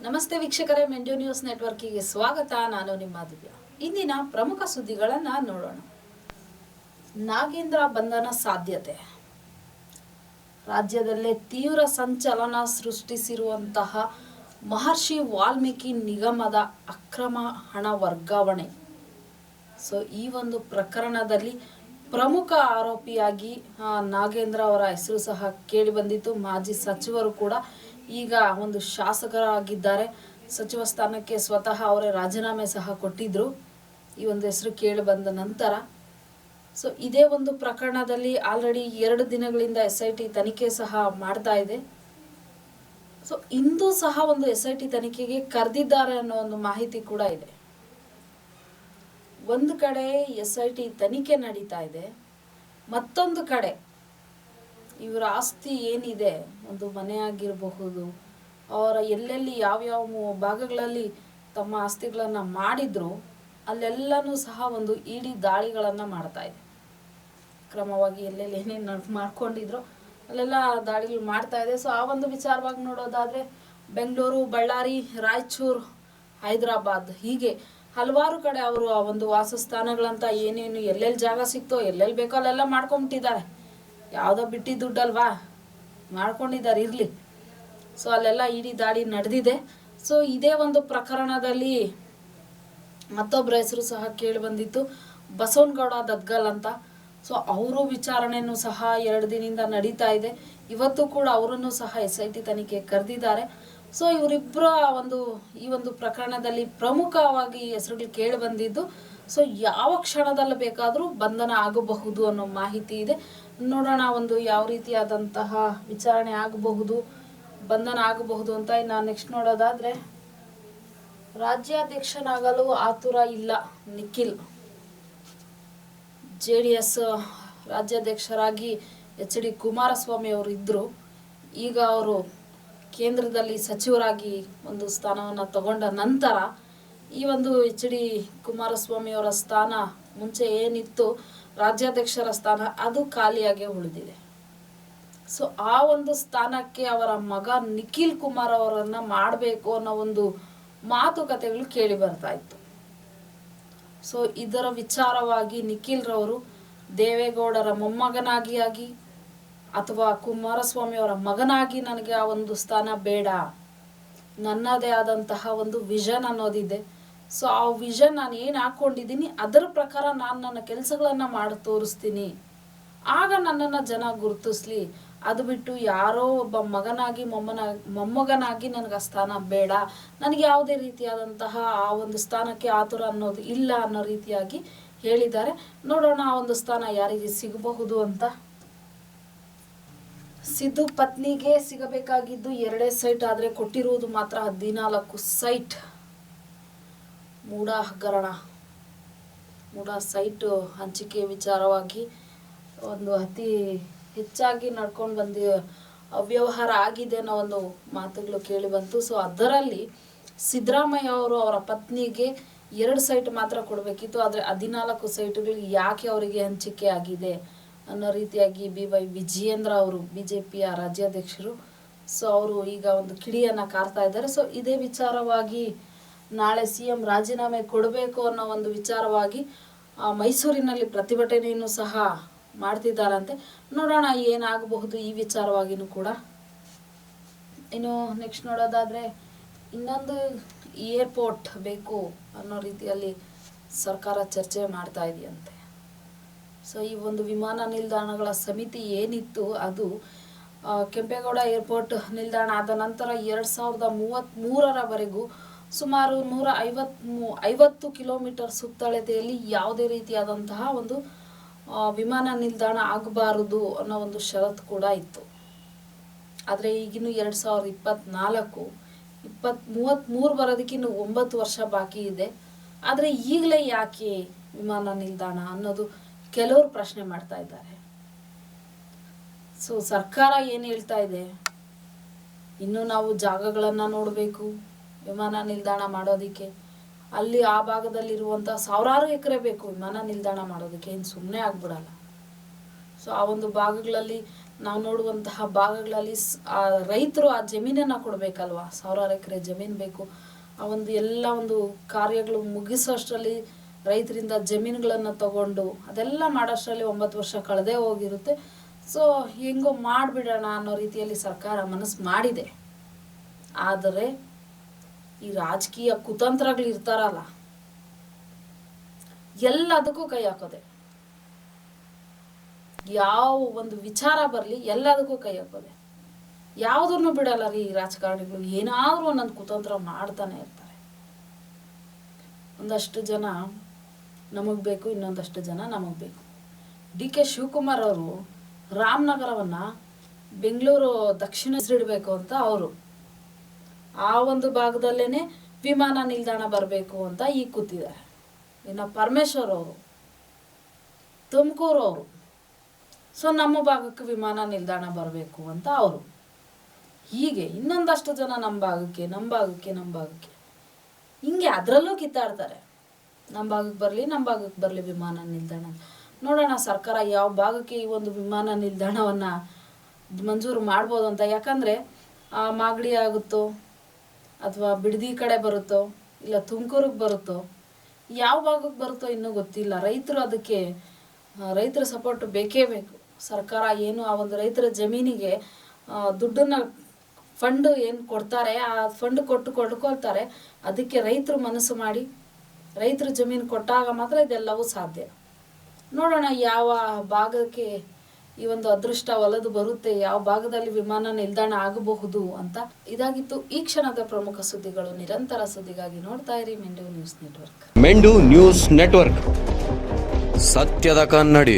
ನಮಸ್ತೆ ವೀಕ್ಷಕರೇ, ಮೆಂಡು ನ್ಯೂಸ್ ನೆಟ್ವರ್ಕಿಗೆ ಸ್ವಾಗತ. ನಾನು ನಿಮ್ಮ ದಿವ್ಯಾ. ಇಂದಿನ ಪ್ರಮುಖ ಸುದ್ದಿಗಳನ್ನು ನೋಡೋಣ. ನಾಗೇಂದ್ರ ಬಂಧನ ಸಾಧ್ಯತೆ. ರಾಜ್ಯದಲ್ಲೇ ತೀವ್ರ ಸಂಚಲನ ಸೃಷ್ಟಿಸಿರುವಂತಹ ಮಹರ್ಷಿ ವಾಲ್ಮೀಕಿ ನಿಗಮದ ಅಕ್ರಮ ಹಣ ವರ್ಗಾವಣೆ. ಈ ಒಂದು ಪ್ರಕರಣದಲ್ಲಿ ಪ್ರಮುಖ ಆರೋಪಿಯಾಗಿ ನಾಗೇಂದ್ರ ಅವರ ಹೆಸರು ಸಹ ಕೇಳಿ ಬಂದಿತ್ತು. ಮಾಜಿ ಸಚಿವರು ಕೂಡ ಈಗ ಒಂದು ಶಾಸಕರಾಗಿದ್ದಾರೆ. ಸಚಿವ ಸ್ಥಾನಕ್ಕೆ ಸ್ವತಃ ಅವರೇ ರಾಜೀನಾಮೆ ಸಹ ಕೊಟ್ಟಿದ್ರು ಈ ಒಂದು ಹೆಸರು ಕೇಳಿ ಬಂದ ನಂತರ. ಇದೇ ಒಂದು ಪ್ರಕರಣದಲ್ಲಿ ಆಲ್ರೆಡಿ 2 ದಿನಗಳಿಂದ SIT ತನಿಖೆ ಸಹ ಮಾಡ್ತಾ ಇದೆ. ಇಂದು ಸಹ ಒಂದು SIT ತನಿಖೆಗೆ ಕರೆದಿದ್ದಾರೆ ಅನ್ನೋ ಒಂದು ಮಾಹಿತಿ ಕೂಡ ಇದೆ. ಒಂದು ಕಡೆ SIT ತನಿಖೆ ನಡೀತಾ ಇದೆ, ಮತ್ತೊಂದು ಕಡೆ ಇವರ ಆಸ್ತಿ ಏನಿದೆ, ಒಂದು ಮನೆ ಆಗಿರಬಹುದು, ಅವರ ಎಲ್ಲೆಲ್ಲಿ ಯಾವ್ಯಾವ ಭಾಗಗಳಲ್ಲಿ ತಮ್ಮ ಆಸ್ತಿಗಳನ್ನು ಮಾಡಿದ್ರು ಅಲ್ಲೆಲ್ಲನೂ ಸಹ ಒಂದು ಇಡಿ ದಾಳಿಗಳನ್ನು ಮಾಡ್ತಾ ಇದೆ. ಕ್ರಮವಾಗಿ ಎಲ್ಲೆಲ್ಲಿ ಏನೇನು ಮಾಡ್ಕೊಂಡಿದ್ರು ಅಲ್ಲೆಲ್ಲ ದಾಳಿಗಳು ಮಾಡ್ತಾ ಇದೆ. ಆ ಒಂದು ವಿಚಾರವಾಗಿ ನೋಡೋದಾದರೆ ಬೆಂಗಳೂರು, ಬಳ್ಳಾರಿ, ರಾಯಚೂರು, ಹೈದರಾಬಾದ್ ಹೀಗೆ ಹಲವಾರು ಕಡೆ ಅವರು ಆ ಒಂದು ವಾಸಸ್ಥಾನಗಳಂತ ಏನೇನು ಎಲ್ಲೆಲ್ಲಿ ಜಾಗ ಸಿಕ್ತೋ ಎಲ್ಲೆಲ್ಲಿ ಬೇಕೋ ಅಲ್ಲೆಲ್ಲ ಮಾಡ್ಕೊಂಬಿಟ್ಟಿದ್ದಾರೆ. ಯಾವುದೋ ಬಿಟ್ಟಿ ದುಡ್ಡಲ್ವಾ, ಮಾಡ್ಕೊಂಡಿದ್ದಾರೆ, ಇರಲಿ. ಅಲ್ಲೆಲ್ಲ ಇಡೀ ದಾಳಿ ನಡೆದಿದೆ. ಇದೇ ಒಂದು ಪ್ರಕರಣದಲ್ಲಿ ಮತ್ತೊಬ್ಬರ ಹೆಸರು ಸಹ ಕೇಳಿ ಬಂದಿತ್ತು, ಬಸವನಗೌಡ ದದ್ಗಲ್ ಅಂತ. ಅವರು ವಿಚಾರಣೆನೂ ಸಹ 2 ದಿನದಿಂದ ನಡೀತಾ ಇದೆ. ಇವತ್ತು ಕೂಡ ಅವರನ್ನು ಸಹ SIT ತನಿಖೆ ಕರೆದಿದ್ದಾರೆ. ಇವರಿಬ್ಬರ ಈ ಒಂದು ಪ್ರಕರಣದಲ್ಲಿ ಪ್ರಮುಖವಾಗಿ ಹೆಸರುಗಳು ಕೇಳಿ ಬಂದಿದ್ದು. ಯಾವ ಕ್ಷಣದಲ್ಲಿ ಬೇಕಾದರೂ ಬಂಧನ ಆಗಬಹುದು ಅನ್ನೋ ಮಾಹಿತಿ ಇದೆ. ನೋಡೋಣ ಯಾವ ರೀತಿಯಾದಂತಹ ವಿಚಾರಣೆ ಆಗಬಹುದು, ಬಂಧನ ಆಗಬಹುದು ಅಂತ. ಇನ್ನು ನೆಕ್ಸ್ಟ್ ನೋಡೋದಾದ್ರೆ, ರಾಜ್ಯಾಧ್ಯಕ್ಷನಾಗಲು ಆತುರ ಇಲ್ಲ ನಿಖಿಲ್. JDS ರಾಜ್ಯಾಧ್ಯಕ್ಷರಾಗಿ HD ಕುಮಾರಸ್ವಾಮಿ ಅವರು ಇದ್ರು. ಈಗ ಅವರು ಕೇಂದ್ರದಲ್ಲಿ ಸಚಿವರಾಗಿ ಒಂದು ಸ್ಥಾನವನ್ನು ತಗೊಂಡ ನಂತರ ಈ ಒಂದು HD ಕುಮಾರಸ್ವಾಮಿ ಅವರ ಸ್ಥಾನ ಮುಂಚೆ ಏನಿತ್ತು ರಾಜ್ಯಾಧ್ಯಕ್ಷರ ಸ್ಥಾನ, ಅದು ಖಾಲಿಯಾಗಿ ಉಳಿದಿದೆ. ಆ ಒಂದು ಸ್ಥಾನಕ್ಕೆ ಅವರ ಮಗ ನಿಖಿಲ್ ಕುಮಾರ್ ಅವರನ್ನ ಮಾಡಬೇಕು ಅನ್ನೋ ಒಂದು ಮಾತುಕತೆಗಳು ಕೇಳಿ ಬರ್ತಾ ಇತ್ತು. ಇದರ ವಿಚಾರವಾಗಿ ನಿಖಿಲ್ ರವರು ದೇವೇಗೌಡರ ಮೊಮ್ಮಗನಾಗಿ ಅಥವಾ ಕುಮಾರಸ್ವಾಮಿ ಅವರ ಮಗನಾಗಿ ನನಗೆ ಆ ಒಂದು ಸ್ಥಾನ ಬೇಡ, ನನ್ನದೇ ಆದಂತಹ ಒಂದು ವಿಷನ್ ಅನ್ನೋದಿದೆ. ಆ ವಿಷನ್ ನಾನು ಏನು ಹಾಕೊಂಡಿದ್ದೀನಿ ಅದರ ಪ್ರಕಾರ ನಾನು ನನ್ನ ಕೆಲಸಗಳನ್ನು ಮಾಡಿ ತೋರಿಸ್ತೀನಿ, ಆಗ ನನ್ನನ್ನು ಜನ ಗುರುತಿಸ್ಲಿ. ಅದು ಬಿಟ್ಟು ಯಾರೋ ಒಬ್ಬ ಮಗನಾಗಿ ಮೊಮ್ಮಗನಾಗಿ ನನಗೆ ಆ ಸ್ಥಾನ ಬೇಡ, ನನಗೆ ಯಾವುದೇ ರೀತಿಯಾದಂತಹ ಆ ಒಂದು ಸ್ಥಾನಕ್ಕೆ ಆತುರ ಅನ್ನೋದು ಇಲ್ಲ ಅನ್ನೋ ರೀತಿಯಾಗಿ ಹೇಳಿದ್ದಾರೆ. ನೋಡೋಣ ಆ ಒಂದು ಸ್ಥಾನ ಯಾರಿಗೆ ಸಿಗಬಹುದು ಅಂತ. ಸಿದ್ದು ಪತ್ನಿಗೆ ಸಿಗಬೇಕಾಗಿದ್ದು 2 ಸೈಟ್ ಆದರೆ ಕೊಟ್ಟಿರುವುದು ಮಾತ್ರ 14 ಸೈಟ್. ಮೂಡ ಹಗರಣ, ಮೂಡ ಸೈಟ್ ಹಂಚಿಕೆ ವಿಚಾರವಾಗಿ ಒಂದು ಅತಿ ಹೆಚ್ಚಾಗಿ ನಡ್ಕೊಂಡು ಅವ್ಯವಹಾರ ಆಗಿದೆ ಅನ್ನೋ ಒಂದು ಮಾತುಗಳು ಕೇಳಿ ಬಂತು. ಅದರಲ್ಲಿ ಸಿದ್ದರಾಮಯ್ಯ ಅವರು ಅವರ ಪತ್ನಿಗೆ 2 ಸೈಟ್ ಮಾತ್ರ ಕೊಡಬೇಕಿತ್ತು, ಆದರೆ 14 ಸೈಟ್ಗಳಿಗೆ ಯಾಕೆ ಅವರಿಗೆ ಹಂಚಿಕೆ ಆಗಿದೆ ಅನ್ನೋ ರೀತಿಯಾಗಿ BY ವಿಜಯೇಂದ್ರ ಅವರು BJPಯ ರಾಜ್ಯಾಧ್ಯಕ್ಷರು ಅವರು ಈಗ ಒಂದು ಕಿಡಿಯನ್ನು ಕಾರ್ತಾ ಇದ್ದಾರೆ. ಇದೇ ವಿಚಾರವಾಗಿ ನಾಳೆ CM ರಾಜೀನಾಮೆ ಕೊಡಬೇಕು ಅನ್ನೋ ಒಂದು ವಿಚಾರವಾಗಿ ಮೈಸೂರಿನಲ್ಲಿ ಪ್ರತಿಭಟನೆಯನ್ನು ಸಹ ಮಾಡ್ತಿದ್ದಾರಂತೆ. ನೋಡೋಣ ಏನಾಗಬಹುದು ಈ ವಿಚಾರವಾಗಿನೂ ಕೂಡ. ಇನ್ನು ನೆಕ್ಸ್ಟ್ ನೋಡೋದಾದರೆ, ಇನ್ನೊಂದು ಏರ್ಪೋರ್ಟ್ ಬೇಕು ಅನ್ನೋ ರೀತಿಯಲ್ಲಿ ಸರ್ಕಾರ ಚರ್ಚೆ ಮಾಡ್ತಾ ಇದೆಯಂತೆ. ಈ ಒಂದು ವಿಮಾನ ನಿಲ್ದಾಣಗಳ ಸಮಿತಿ ಏನಿತ್ತು ಅದು ಕೆಂಪೇಗೌಡ ಏರ್ಪೋರ್ಟ್ ನಿಲ್ದಾಣ ಆದ ನಂತರ 2033ರವರೆಗೂ ಸುಮಾರು 150 ಕಿಲೋಮೀಟರ್ ಸುತ್ತಳತೆಯಲ್ಲಿ ಯಾವುದೇ ರೀತಿಯಾದಂತಹ ಒಂದು ವಿಮಾನ ನಿಲ್ದಾಣ ಆಗಬಾರದು ಅನ್ನೋ ಒಂದು ಷರತ್ತು ಕೂಡ ಇತ್ತು. ಆದರೆ ಈಗಿನ್ನು 2024 2033 ಬರೋದಕ್ಕೆ ಇನ್ನು 9 ವರ್ಷ ಬಾಕಿ ಇದೆ. ಆದರೆ ಈಗಲೇ ಯಾಕೆ ವಿಮಾನ ನಿಲ್ದಾಣ ಅನ್ನೋದು ಕೆಲವರು ಪ್ರಶ್ನೆ ಮಾಡ್ತಾ ಇದ್ದಾರೆ. ಸರ್ಕಾರ ಏನು ಹೇಳ್ತಾ ಇದೆ, ಇನ್ನು ನಾವು ಜಾಗಗಳನ್ನು ನೋಡಬೇಕು ವಿಮಾನ ನಿಲ್ದಾಣ ಮಾಡೋದಕ್ಕೆ. ಅಲ್ಲಿ ಆ ಭಾಗದಲ್ಲಿರುವಂಥ 1000 ಎಕರೆ ಬೇಕು ವಿಮಾನ ನಿಲ್ದಾಣ ಮಾಡೋದಕ್ಕೆ, ಏನು ಸುಮ್ಮನೆ ಆಗ್ಬಿಡಲ್ಲ. ಆ ಒಂದು ಭಾಗಗಳಲ್ಲಿ ನಾವು ನೋಡುವಂತಹ ಭಾಗಗಳಲ್ಲಿ ರೈತರು ಆ ಜಮೀನನ್ನು ಕೊಡಬೇಕಲ್ವಾ, ಸಾವಿರಾರು ಎಕರೆ ಜಮೀನು ಬೇಕು. ಆ ಒಂದು ಎಲ್ಲ ಒಂದು ಕಾರ್ಯಗಳು ಮುಗಿಸೋಷ್ಟರಲ್ಲಿ ರೈತರಿಂದ ಜಮೀನುಗಳನ್ನು ತಗೊಂಡು ಅದೆಲ್ಲ ಮಾಡೋಷ್ಟರಲ್ಲಿ 9 ವರ್ಷ ಕಳೆದೇ ಹೋಗಿರುತ್ತೆ. ಸೊ ಹೆಂಗೋ ಮಾಡಿಬಿಡೋಣ ಅನ್ನೋ ರೀತಿಯಲ್ಲಿ ಸರ್ಕಾರ ಮನಸ್ಸು ಮಾಡಿದೆ. ಆದರೆ ಈ ರಾಜಕೀಯ ಕುತಂತ್ರಗಳು ಇರ್ತಾರಲ್ಲ, ಎಲ್ಲದಕ್ಕೂ ಕೈ ಹಾಕೋದೆ. ಯಾವ ಒಂದು ವಿಚಾರ ಬರಲಿ ಎಲ್ಲದಕ್ಕೂ ಕೈ ಹಾಕೋದೆ. ಯಾವುದನ್ನು ಬಿಡಲ್ಲ ರೀ ಈ ರಾಜಕಾರಣಿಗಳು. ಏನಾದರೂ ಒಂದೊಂದು ಕುತಂತ್ರ ಮಾಡ್ತಾನೆ ಇರ್ತಾರೆ. ಒಂದಷ್ಟು ಜನ ನಮಗೆ ಬೇಕು, ಇನ್ನೊಂದಷ್ಟು ಜನ ನಮಗೆ ಬೇಕು. DK ಶಿವಕುಮಾರ್ ಅವರು ರಾಮನಗರವನ್ನು ಬೆಂಗಳೂರು ದಕ್ಷಿಣ ಹೆಸರಿಡಬೇಕು ಅಂತ ಅವರು ಆ ಒಂದು ಭಾಗದಲ್ಲೇ ವಿಮಾನ ನಿಲ್ದಾಣ ಬರಬೇಕು ಅಂತ ಈಗ ಕೂತಿದ್ದಾರೆ. ಇನ್ನು ಪರಮೇಶ್ವರ್ ಅವರು ತುಮಕೂರು ಅವರು, ಸೊ ನಮ್ಮ ಭಾಗಕ್ಕೆ ವಿಮಾನ ನಿಲ್ದಾಣ ಬರಬೇಕು ಅಂತ ಅವರು. ಹೀಗೆ ಇನ್ನೊಂದಷ್ಟು ಜನ ನಮ್ಮ ಭಾಗಕ್ಕೆ ಹಿಂಗೆ ಅದರಲ್ಲೂ ಕಿತ್ತಾಡ್ತಾರೆ. ನಮ್ಮ ಭಾಗಕ್ಕೆ ಬರಲಿ ವಿಮಾನ ನಿಲ್ದಾಣ. ನೋಡೋಣ ಸರ್ಕಾರ ಯಾವ ಭಾಗಕ್ಕೆ ಈ ಒಂದು ವಿಮಾನ ನಿಲ್ದಾಣವನ್ನು ಮಂಜೂರು ಮಾಡ್ಬೋದು ಅಂತ. ಯಾಕಂದರೆ ಮಾಗಡಿ ಆಗುತ್ತೋ ಅಥವಾ ಬಿಡದಿ ಕಡೆ ಬರುತ್ತೋ ಇಲ್ಲ ತುಮಕೂರಿಗೆ ಬರುತ್ತೋ, ಯಾವ ಭಾಗಕ್ಕೆ ಬರುತ್ತೋ ಇನ್ನೂ ಗೊತ್ತಿಲ್ಲ. ರೈತರ ಸಪೋರ್ಟ್ ಬೇಕೇ ಬೇಕು. ಸರ್ಕಾರ ಏನು ಆ ಒಂದು ರೈತರ ಜಮೀನಿಗೆ ದುಡ್ಡನ್ನು ಫಂಡ್ ಏನು ಕೊಡ್ತಾರೆ, ಆ ಫಂಡ್ ಕೊಟ್ಟು ಕೊಂಡ್ಕೊಳ್ತಾರೆ. ಅದಕ್ಕೆ ರೈತರು ಮನಸ್ಸು ಮಾಡಿ ರೈತರು ಜಮೀನು ಕೊಟ್ಟಾಗ ಮಾತ್ರ ಇದೆಲ್ಲವೂ ಸಾಧ್ಯ. ನೋಡೋಣ ಯಾವ ಭಾಗಕ್ಕೆ ಈ ಒಂದು ಅದೃಷ್ಟ ಒಲಿದು ಬರುತ್ತೆ, ಯಾವ ಭಾಗದಲ್ಲಿ ವಿಮಾನ ನಿಲ್ದಾಣ ಆಗಬಹುದು ಅಂತ. ಇದಾಗಿತ್ತು ಈ ಕ್ಷಣದ ಪ್ರಮುಖ ಸುದ್ದಿಗಳು. ನಿರಂತರ ಸುದ್ದಿಗಾಗಿ ನೋಡ್ತಾ ಇರಿ ಮೆಂಡು ನ್ಯೂಸ್ ನೆಟ್ವರ್ಕ್. ಮೆಂಡು ನ್ಯೂಸ್ ನೆಟ್ವರ್ಕ್, ಸತ್ಯದ ಕನ್ನಡಿ.